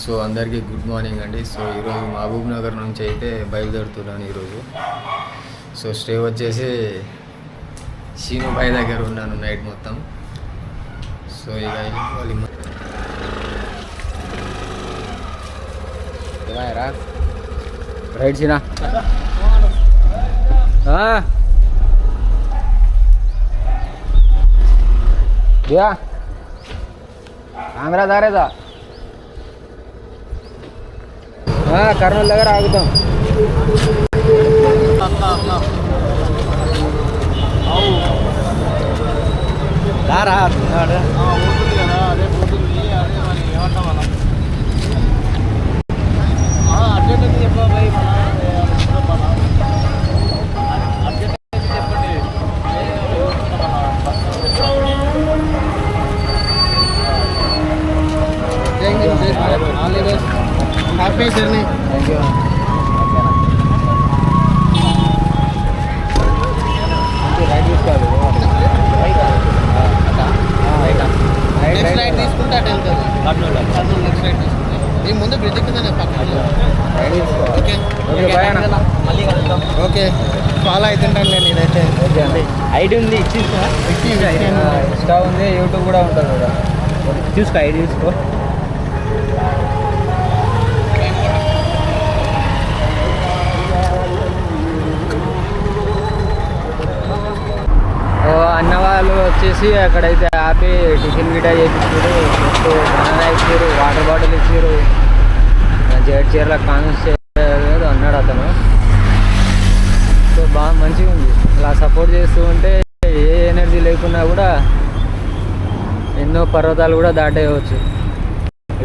So అందరికీ good morning అండి. So ఈరోజు మహబూబ్ నగర్ నుంచి అయితే బయలుదేరుతున్నాను ఈరోజు. సో స్టే వచ్చేసి శీను భాయ్ దగ్గర ఉన్నాను నైట్ మొత్తం. సో ఇక రా రైట్ సీనా दिया आंध्रा दारेदा कर्नूल దగ్గర ఆగుతాం. దారా happy journey. Thank you. Right తీసుకోవాలి. నెక్స్ట్ రైట్ తీసుకుంటే అటు వెళ్తుంది. నెక్స్ట్ రైట్ తీసుకుంటే ఈ ముందు బ్రిడ్జ్ కింద పక్కన రైట్ తీసుకోవాలి. ఓకే మళ్ళీ కలుద్దాం. ఓకే ఫాలో అవుతుంటాను నేను ఇదైతే. ఓకే అండి. ఐడి ఉంది ఇన్స్టా ఉంది, యూట్యూబ్ కూడా ఉంటుంది కదా. చూసుకో ఐడి చూసుకో. అన్న వాళ్ళు వచ్చేసి అక్కడైతే ఆపి టిఫిన్ గిటా చేయించారు, బనానా ఇచ్చారు, వాటర్ బాటిల్ ఇచ్చారు. జెడ్ చీరల కాన్స్ చేయలేదు అన్నాడు అతను. సో బాగా మంచిగా ఉంది. ఇలా సపోర్ట్ చేస్తూ ఉంటే ఏ ఎనర్జీ లేకున్నా కూడా ఎన్నో పర్వతాలు కూడా దాటేయవచ్చు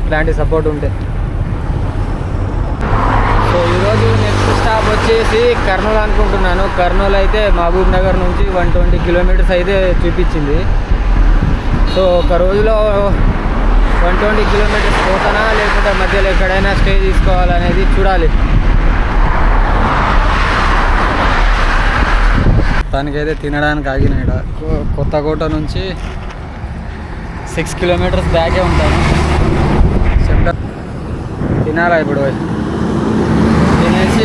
ఇట్లాంటి సపోర్ట్ ఉంటే. సో ఈరోజు నెక్స్ట్ స్టాప్ వచ్చేసి కర్నూలు అనుకుంటున్నాను. కర్నూలు అయితే మహబూబ్ నగర్ నుంచి 120 కిలోమీటర్స్ అయితే చూపించింది. సో ఒక రోజులో 120 కిలోమీటర్స్ పోతానా లేకుంటే మధ్యలో ఎక్కడైనా స్టే తీసుకోవాలనేది చూడాలి. దానికైతే తినడానికి ఆగినాడ. కొత్తకోట నుంచి 6 కిలోమీటర్స్ బ్యాకే ఉంటాను. తినాలా ఇప్పుడు తినేసి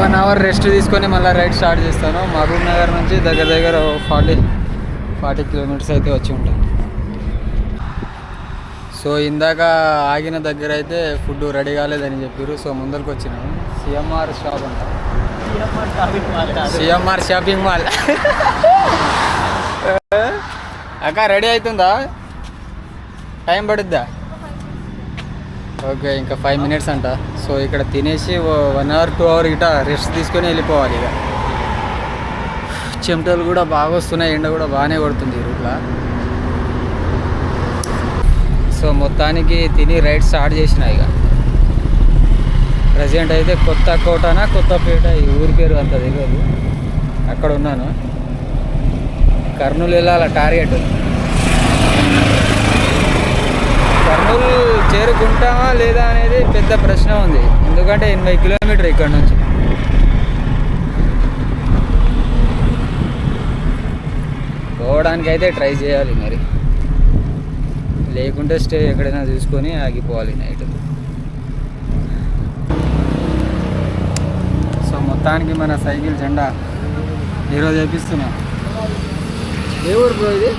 1 అవర్ రెస్ట్ తీసుకొని మళ్ళీ రైడ్ స్టార్ట్ చేస్తాను. మహబూబ్ నగర్ నుంచి దగ్గర దగ్గర 40 కిలోమీటర్స్ అయితే వచ్చి ఉంటాను. సో ఇందాక ఆగిన దగ్గర అయితే ఫుడ్ రెడీ కాలేదని చెప్పారు. సో ముందరికి వచ్చినాము. సిఎంఆర్ షాప్ అంట, సిఎంఆర్ షాపింగ్ మాల్. అక్క రెడీ అవుతుందా? టైం పడుద్దా? ఓకే ఇంకా 5 మినిట్స్ అంట. సో ఇక్కడ తినేసి 1 అవర్ 2 అవర్ ఇట రెస్ట్ తీసుకొని వెళ్ళిపోవాలి. ఇక చెమటలు కూడా బాగా వస్తున్నాయి, ఎండ కూడా బాగానే కొడుతుంది ఈ రూట్లో. సో మొత్తానికి తిని రైడ్ స్టార్ట్ చేసిన. ఇక ప్రజెంట్ అయితే కొత్తకోటనా కొత్తపేట ఈ ఊరి పేరు అంత తెలియదు, అక్కడ ఉన్నాను. కర్నూలు వెళ్ళాల టార్గెట్. కర్నూలు చేరుకుంటామా లేదా అనేది పెద్ద ప్రశ్న ఉంది. ఎందుకంటే 80 కిలోమీటర్ ఇక్కడ నుంచి. పోవడానికి అయితే ట్రై చేయాలి మరి, లేకుంటే స్టే ఎక్కడైనా చూసుకొని ఆగిపోవాలి నైట్. సో మొత్తానికి మన సైకిల్ జెండా ఈరోజు వేపిస్తున్నాం. ఏ ఊరు బ్రో ఇది?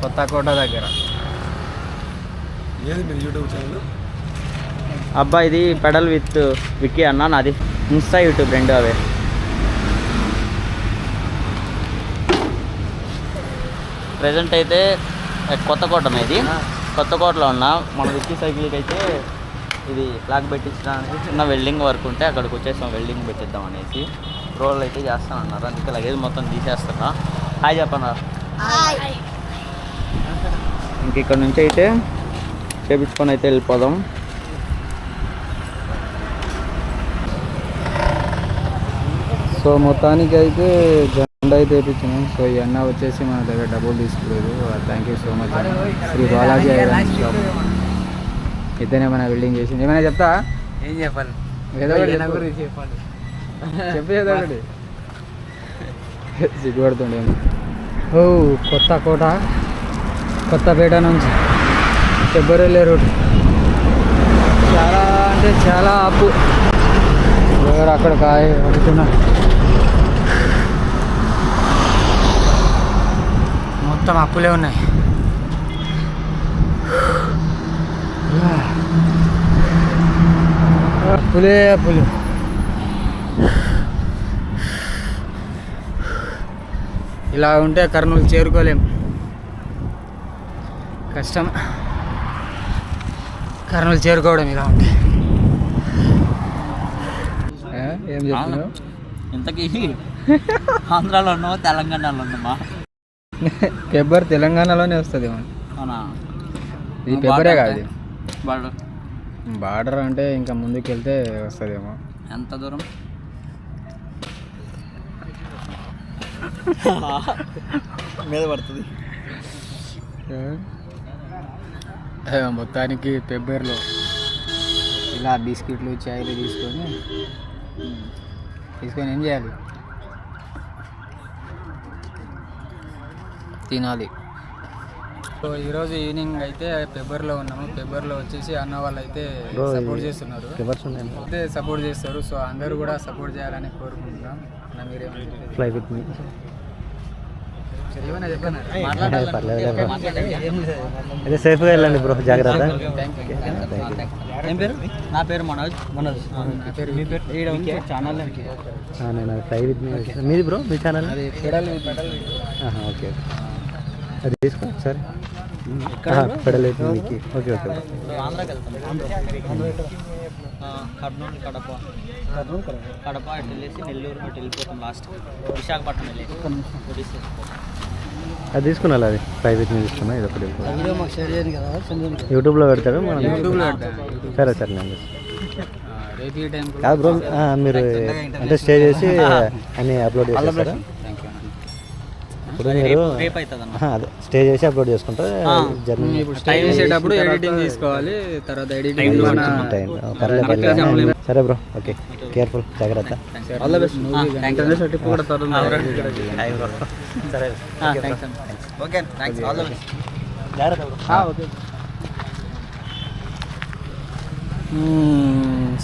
కొత్తకోట దగ్గర. ఏది మీరు యూట్యూబ్ ఛానల్? అబ్బా ఇది పెడల్ విత్ విక్కీ అన్న, నాది ఇన్స్టా యూట్యూబ్ రెండు అవే. ప్రజెంట్ అయితే కొత్తకోట అనేది కొత్తకోటలో ఉన్నా. మన విక్కీ సైకిల్కి అయితే ఇది ఫ్లాగ్ పెట్టించడానికి చిన్న వెల్డింగ్ వర్క్ ఉంటే అక్కడికి వచ్చేసాం వెల్డింగ్ పెట్టిద్దాం అనేసి. రోల్ అయితే చేస్తానన్నారు, అందుకే లగేజ్ మొత్తం తీసేస్తున్నా. హాయ్ చెప్పన్నా. ఇంక ఇక్కడ నుంచి అయితే చేపించుకొని అయితే వెళ్ళిపోదాం. సో మొత్తానికి అయితే జెండా అయితే వేయించినాం. సో ఈ అన్న వచ్చేసి మన దగ్గర డబ్బులు తీసుకోలేదు. Thank you so much. Shri Balaji iron shop ఇతనే మన బిల్డింగ్ చేసింది. ఏమైనా చెప్తా? ఏం చెప్పాలి? ఏదో ఒకటి చెప్పాలి. చెప్పు ఏదో ఒకటి. సిగ్గుపడుతుండే. ఓ కొత్తకోట కొత్తపేట నుంచి పెబ్బర్ వెళ్ళే రూట్ చాలా అంటే చాలా అప్పు. ఎవరు అక్కడ కాయ అడుగుతున్నా, మొత్తం అప్పులే ఉన్నాయి. అప్పులే అప్పులు. ఇలా ఉంటే కర్నూలు చేరుకోలేం, కష్టం కర్నూలు చేరుకోవడం ఇలా ఉంటే. ఏం చెప్తున్నావు? ఇంతకీ ఆంధ్రాలో ఉన్నావా తెలంగాణలో ఉన్నామా? పెబ్బర్ తెలంగాణలోనే వస్తుంది. అవునా? ఇది పెబ్బరే కాదు, బార్డర్. బార్డర్ అంటే ఇంకా ముందుకు వెళ్తే వస్తుందేమో. ఎంత దూరం? మీద పడుతుంది. మొత్తానికి పెబ్బర్లో ఇలా బిస్కెట్లు చాయ్లు తీసుకొని ఏం చేయాలి? తినాలి. సో ఈరోజు ఈవినింగ్ అయితే పెబ్బర్లో ఉన్నాము. పెబ్బర్లో వచ్చేసి అన్న వాళ్ళు అయితే సపోర్ట్ చేస్తున్నారు, అయితే సపోర్ట్ చేస్తారు. సో అందరూ కూడా సపోర్ట్ చేయాలని కోరుకుంటున్నాం. అన్న మీరేమన్నా అదే సేఫ్గా వెళ్ళండి బ్రో, జాగ్రత్త. నా పేరు మనోజ్. ఛానల్ నేను ఫ్లై విత్ మీ. మీది బ్రో, మీ ఛానల్? ఓకే, అది తీసుకో ఒకసారి. పెడల్ విత్ మీకి. Okay okay. ఆంధ్రాకి వెళ్తాం. కర్నూలు, కడప అటు వెళ్ళేసి నెల్లూరు అటు వెళ్ళిపోతాం. లాస్ట్ విశాఖపట్నం వెళ్ళేసి ఒడిస్సా. అది తీసుకున్నా, అది ఫ్లై విత్ మీ తీసుకున్నా. ఇది ఒకటి యూట్యూబ్లో పెడతాడు మనం. సరే సరే, నేను కాదు బ్రో, మీరు అంటే స్టే చేసి అన్నీ అప్లోడ్ చేస్తారా? ఇప్పుడు మీరు అదే స్టే చేసి అప్లోడ్ చేసుకుంటే జర్నీ చేసేటప్పుడు ఎడిటింగ్ తీసుకోవాలి, తర్వాత ఎడిటింగ్ టైం. సరే బ్రో, ఓకే, కేర్ఫుల్, జాగ్రత్త.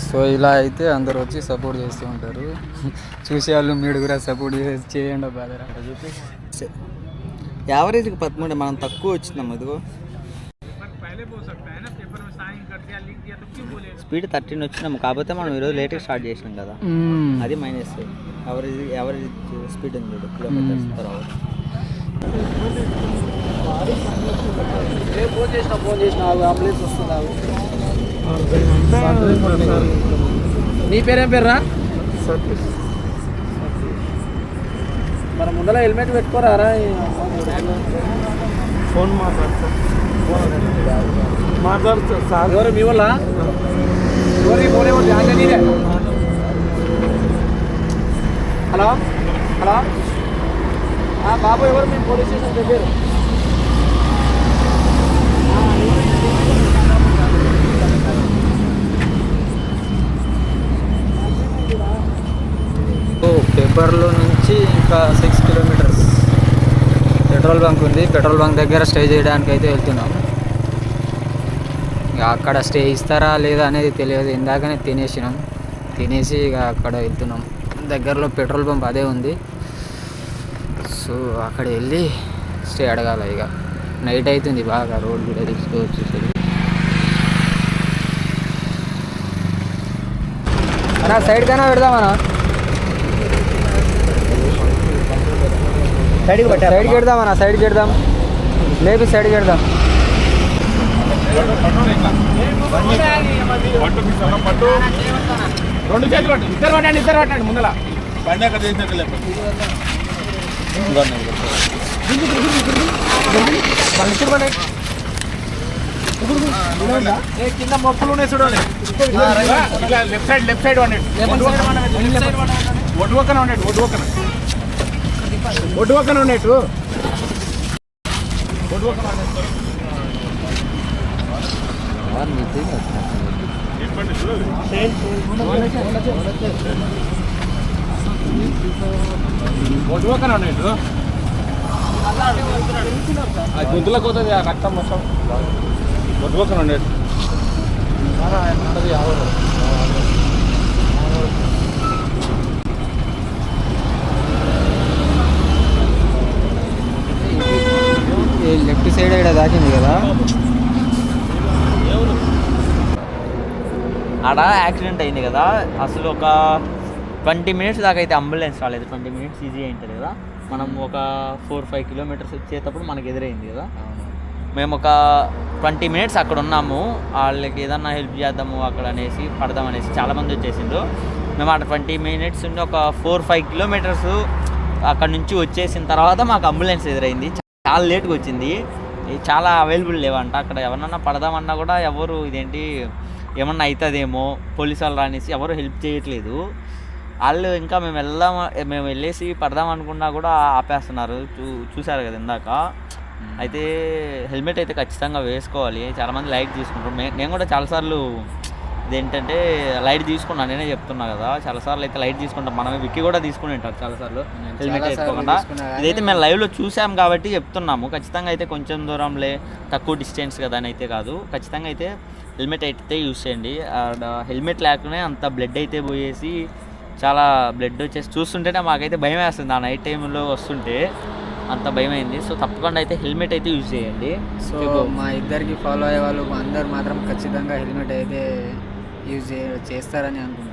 సో ఇలా అయితే అందరు వచ్చి సపోర్ట్ చేస్తూ ఉంటారు. చూసేవాళ్ళు మీరు కూడా సపోర్ట్ చేయండి. బాధరా యావరేజ్కి 13, మనం తక్కువ వచ్చినాం. ఇదిగో స్పీడ్ 13 వచ్చినాము, కాకపోతే మనం ఈరోజు లేట్గా స్టార్ట్ చేసినాం కదా, అది మైనస్. యావరేజ్ స్పీడ్ ఉంది కిలోమీటర్స్ పర్ అవర్. ఫోన్ చేసిన అంబులెన్స్ వస్తుందా? నీ పేరేం పేర్రా? మన ముందర హెల్మెట్ పెట్టుకోరారా? ఫోన్ మాట్లాడుతా సార్. ఎవరు మీ వల్ల? హలో హలో బాబు, ఎవరు? మేము పోలీస్ స్టేషన్ దగ్గర. పెబ్బర్లో నుంచి ఇంకా 6 కిలోమీటర్స్ పెట్రోల్ బంక్ ఉంది. పెట్రోల్ బంక్ దగ్గర స్టే చేయడానికి అయితే వెళ్తున్నాం. ఇక అక్కడ స్టే ఇస్తారా లేదా అనేది తెలియదు. ఇందాకనే తినేసి ఇక అక్కడ వెళ్తున్నాం. దగ్గరలో పెట్రోల్ పంప్ అదే ఉంది. సో అక్కడ వెళ్ళి స్టే అడగాలి. ఇక నైట్ అవుతుంది బాగా, రోడ్ కూడా తీసుకోవచ్చు. అన్నా సైడ్ కన్నా పెడదామన్నా, సైడ్కి పెడదామన్నా, సైడ్కి పెడదాం, మేబీ సైడ్కి పెడదాం. ఇద్దరు పట్టండి ముందర. కింద మొక్కలు ఉన్నాయి చూడండి. లెఫ్ట్ సైడ్ ఒడ్డు పక్కన ఉన్నట్టు. గుంతులకు పోతుంది కట్టం మొత్తం. లెఫ్ట్ సైడ్ ఇక్కడ దాకింది కదా. ఆడ యాక్సిడెంట్ అయింది కదా, అసలు ఒక 20 మినిట్స్ దాకా అయితే అంబులెన్స్ రాలేదు. 20 మినిట్స్ ఈజీ అయింటుంది కదా. మనం ఒక 4-5 కిలోమీటర్స్ వచ్చేటప్పుడు మనకు ఎదురైంది కదా. మేము ఒక 20 మినిట్స్ అక్కడ ఉన్నాము, వాళ్ళకి ఏదన్నా హెల్ప్ చేద్దాము అక్కడ అనేసి పడదామనేసి చాలామంది వచ్చేసిండ్రు. మేము అక్కడ 20 మినిట్స్ ఉండి ఒక 4-5 కిలోమీటర్స్ అక్కడ నుంచి వచ్చేసిన తర్వాత మాకు అంబులెన్స్ ఎదురైంది. చాలా లేట్గా వచ్చింది, చాలా అవైలబుల్ లేవంట. అక్కడ ఎవరన్నా పడదామన్నా కూడా ఎవరు ఇదేంటి ఏమన్నా అవుతుందేమో పోలీసు వాళ్ళు రానేసి ఎవరు హెల్ప్ చేయట్లేదు. వాళ్ళు ఇంకా మేము వెళ్ళేసి పడదాం అనుకున్నా కూడా ఆపేస్తున్నారు. చూసారు కదా ఇందాక. అయితే హెల్మెట్ అయితే ఖచ్చితంగా వేసుకోవాలి. చాలామంది లైట్ తీసుకుంటారు. నేను కూడా చాలాసార్లు ఇదేంటంటే లైట్ తీసుకున్నాను, నేనే చెప్తున్నా కదా. చాలాసార్లు అయితే లైట్ తీసుకుంటాం, మనమే విక్కి కూడా తీసుకుని ఉంటారు చాలాసార్లు హెల్మెట్ వేసుకోకుండా. ఇదైతే మేము లైవ్లో చూసాం కాబట్టి చెప్తున్నాము. ఖచ్చితంగా అయితే కొంచెం దూరంలే, తక్కువ డిస్టెన్స్ కదా అని అయితే కాదు. ఖచ్చితంగా అయితే హెల్మెట్ అయితే యూజ్ చేయండి. హెల్మెట్ లేకనే అంత బ్లడ్ అయితే పోయేసి చాలా బ్లడ్ వచ్చేసి చూస్తుంటేనే మాకైతే భయం వేస్తుంది. ఆ నైట్ టైంలో వస్తుంటే అంత భయం అయింది. సో తప్పకుండా అయితే హెల్మెట్ అయితే యూజ్ చేయండి. సో మా ఇద్దరికి ఫాలో అయ్యే వాళ్ళు అందరు మాత్రం ఖచ్చితంగా హెల్మెట్ అయితే యూజ్ చేస్తారని అనుకుంటున్నాను.